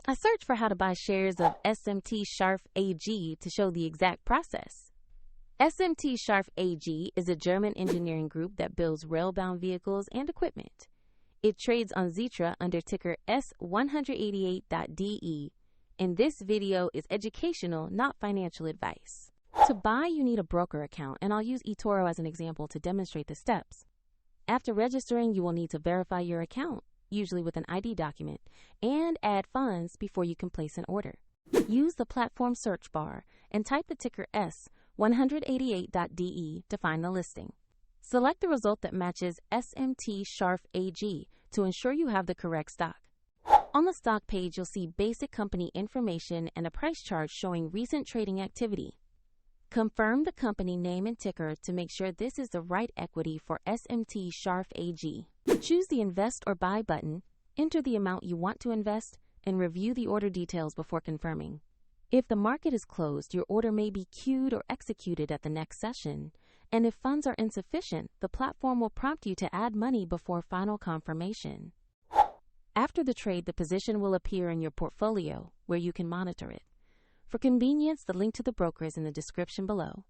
I searched for how to buy shares of SMT Scharf AG to show the exact process. SMT Scharf AG is a German engineering group that builds rail-bound vehicles and equipment. It trades on Xetra under ticker S188.de, and this video is educational, not financial advice. To buy, you need a broker account, and I'll use eToro as an example to demonstrate the steps. After registering, you will need to verify your account, usually with an ID document, and add funds before you can place an order. Use the platform search bar and type the ticker S188.de to find the listing. Select the result that matches SMT Scharf AG to ensure you have the correct stock. On the stock page, you'll see basic company information and a price chart showing recent trading activity. Confirm the company name and ticker to make sure this is the right equity for SMT Scharf AG. Choose the Invest or Buy button, enter the amount you want to invest, and review the order details before confirming. If the market is closed, your order may be queued or executed at the next session. And if funds are insufficient, the platform will prompt you to add money before final confirmation. After the trade, the position will appear in your portfolio, where you can monitor it. For convenience, the link to the broker is in the description below.